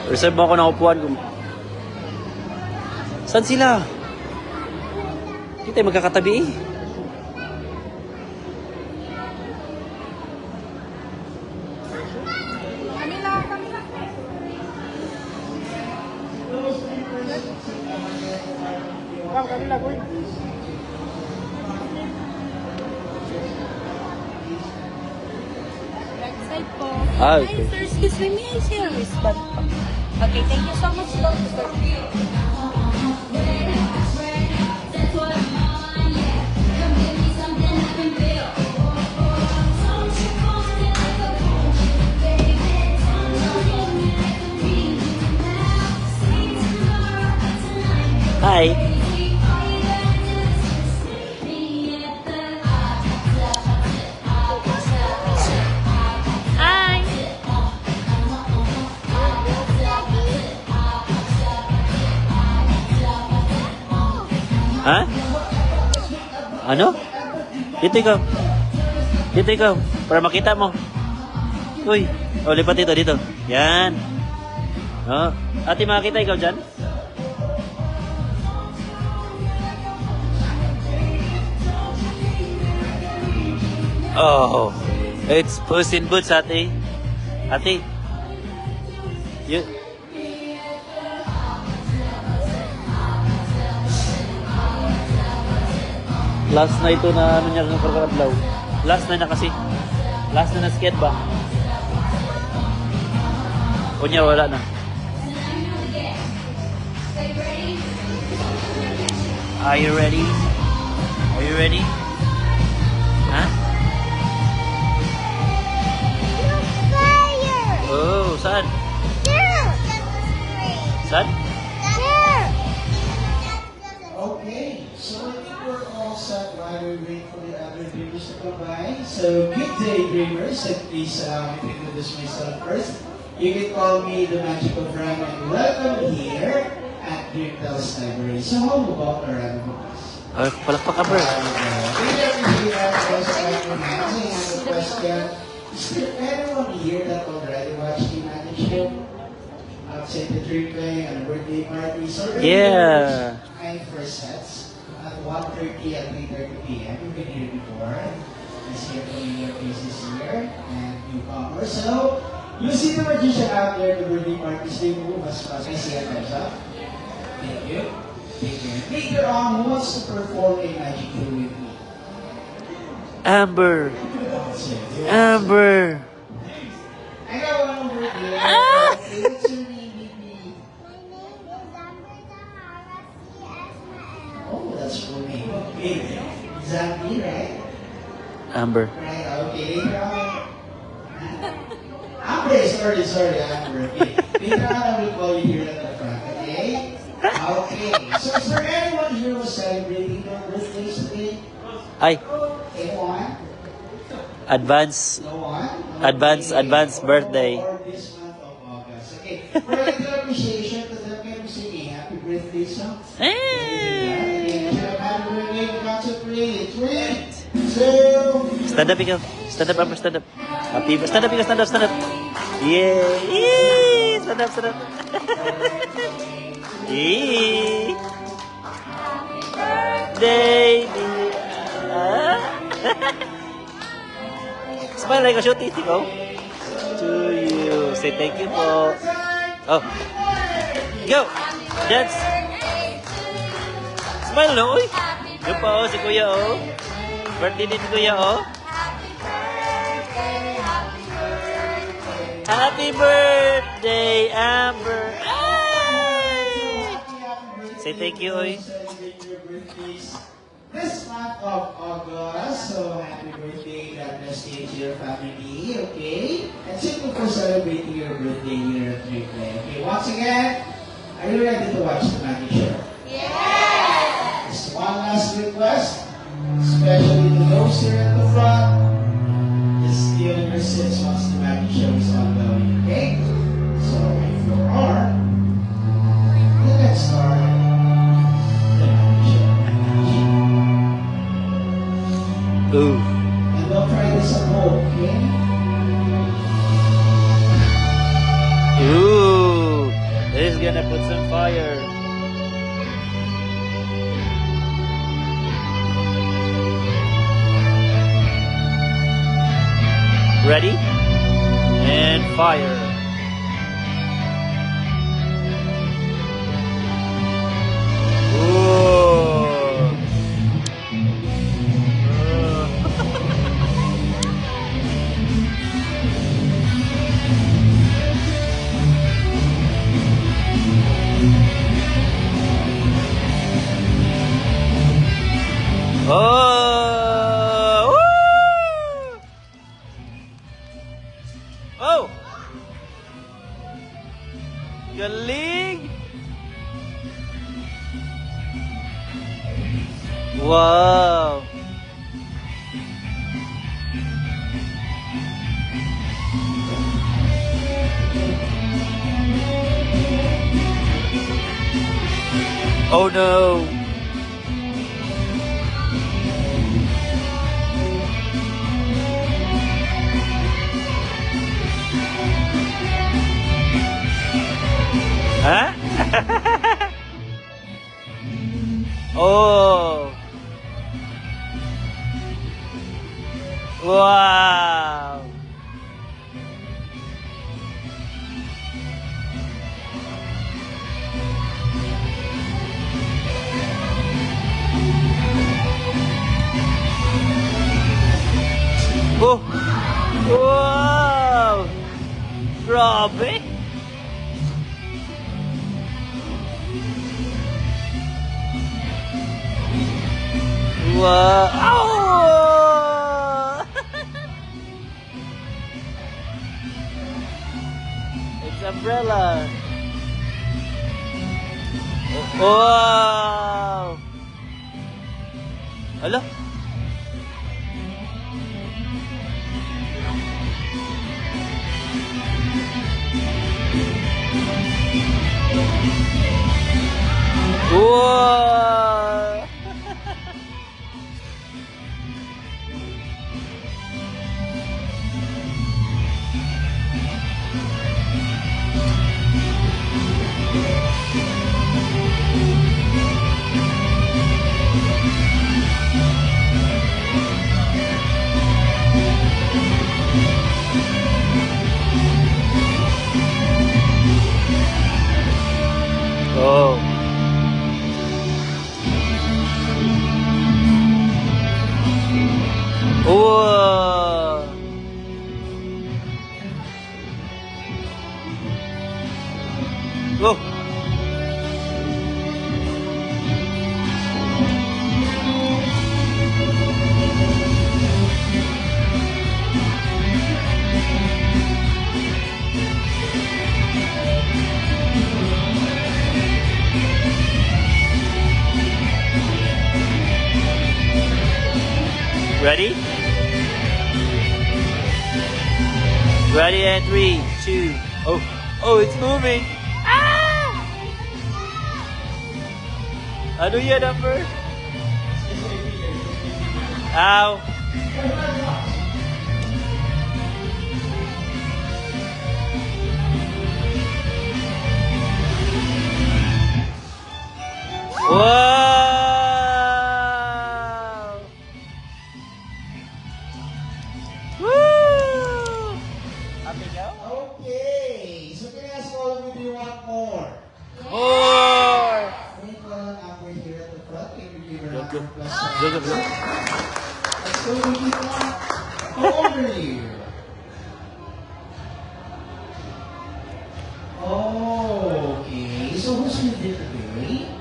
Reserve mo ako ng upuan ko. Saan sila? Hindi tayo magkakatabi eh. Kamila, boy. Right side po. Ah, Hi, okay. sir. Excuse me, may I see your wristband po? Okay, thank you so much, sir. Hi. Hi. Ha? Ano? Dito ikaw. Dito ikaw. Para makita mo. Uy. O, lipat dito, dito. Yan. O. Ate, makakita ikaw dyan? Oh. It's Puss in Boots, ate. Ate. Yun. Last na ito na ano niya ng karkarablaw. Last na na kasi. Last na skate ba? O niya wala na. Are you ready? Are you ready? Ha? Oh, saan? Saan? Okay, so I think we're all set while we wait for the other dreamers to come by. So, good day, dreamers. And please allow me to introduce myself first. You can call me the Magical Frank, and welcome here at Dreamtell's Library. So, how about our other books? Ay, palakpak ka, bro. Really appreciate that. Also, I have a question. Is there anyone here that already watched the Magic Show? Outside the dream play and birthday parties? Or Yeah. my first sets at 1:30 and 3:30 p.m. You've been here before. I see your familiar faces here and newcomers. So, you see the magician out there, the birthday parties, they move as fast. I see a thumbs up. Thank you. Thank you. Later on, who wants to perform a magic show with me? Amber. Amber. I got one over here. Ah! What's your name, baby? Oh, that's cool name. Okay. Zambi, right? Amber. Right, okay. Later on. Amber, sorry, Amber. Okay. Later on, I will call you here at the front, okay? Okay. So, is there anyone here who's celebrating their birthdays today? Ay, Anyone? advance. No one? Advance birthday. For this month of August. Okay. For regular appreciation to them, can we sing a happy birthday song? Eh. Okay. Happy birthday, count to 3. 3, 2, Stand up ikaw. Stand up, Amber, stand up. Happy, stand up ikaw, stand up. Yeah. Yee. Stand up. Yee. Birthday, dear. Smile like a show, titi ko. To you. Say thank you po. Oh. Go. Dance. Smile na, uy. Yung pa, oh, si Kuya, oh. Birthday din si Kuya, oh. Happy birthday, Amber. Ay! Say thank you, oy. celebrate your birthdays this month of August. So, happy birthday, God bless you to your family, okay? And thank you for celebrating your birthday here at Replay. Okay, once again, are you ready to watch the magic show? Yes! Just one last request, especially to those here at the front. Just stay on your seats once the magic show is ongoing, okay? So, if you are, let's start the magic show. Ooh. And don't try this at home, okay? Ooh. gonna put some fire. Ready? And fire. Oh! Woo! Oh! Galing! Wow! Oh no! Huh? Oh! Wow! Oh! Wow! Grabe! Wow! Oh! It's umbrella. Wow! Hello? Wow! Oh. Whoa. Oh. Ready? Ready and 3, 2. Oh, oh, it's moving. Ah! Ano yan, Amber? Ow. Wow! Woo! Okay, go. Okay, so can I ask all of you, do you want more? More! Wait lang, Amber here at the front. Can you give her Go, go. Amber plus Go, go, go. Let's go with you one. How old are you? Oh, okay. So who's with you today?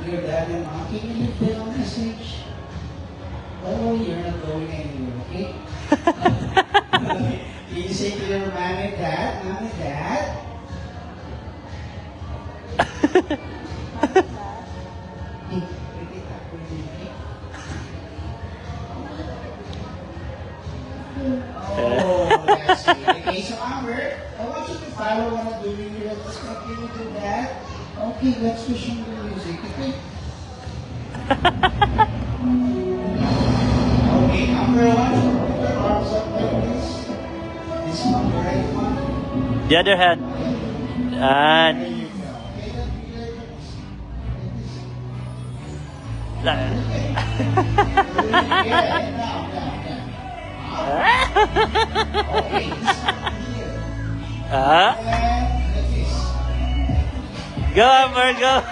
Your dad and mom. Can you leave them a message? Oh, you're not going anywhere, okay? Can you say to your mom and dad, Mom and Dad? Hey, repeat after me, okay? Oh, that's it. Okay, so Amber, I want you to follow what I'm doing here. Let's continue to do that. Okay, let's switch on the music, okay? Okay, Amber, I want you to put your arms up like this. This one, the right one. The other hand. And... Ah? Go, Amber, go!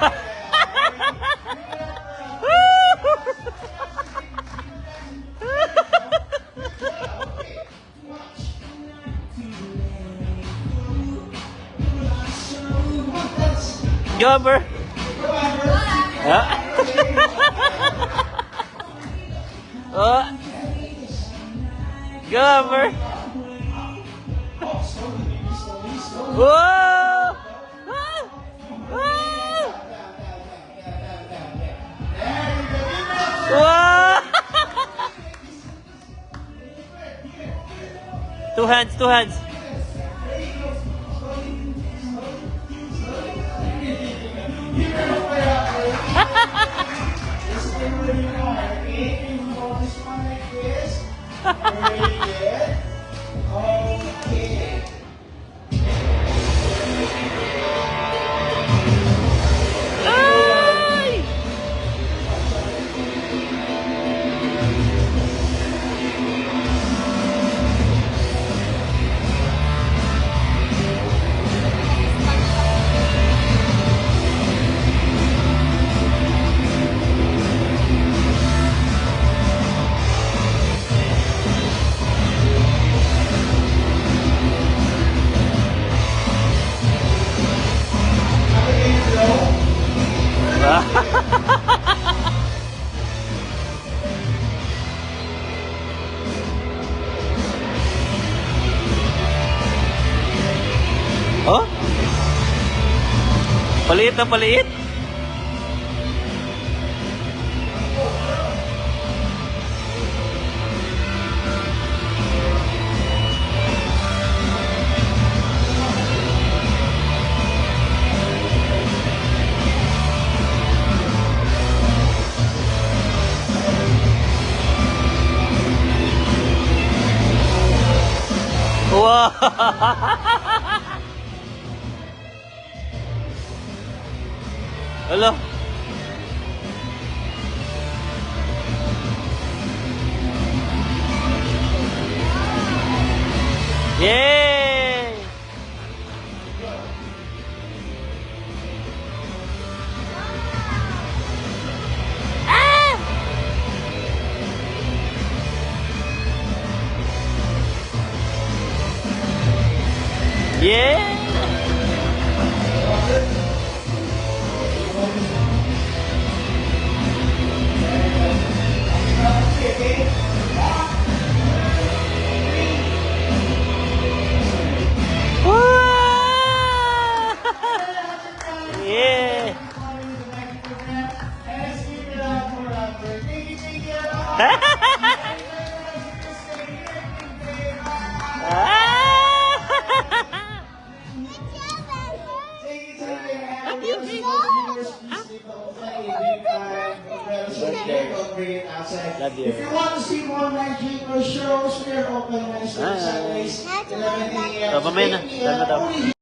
Go, Amber! Ah? Oh. Go, Amber! Whoa! Ah! Ah! Whoa! Two hands, two hands. Okay. Ay! Oh? Paliit na paliit? Wow! Hello? Yay! Ah! Yeah! Yeah! Love you. If you want to see more magic or shows, we are open Wednesdays, Sundays, 11 a.m. Oh, mamaya na. Done na daw. Only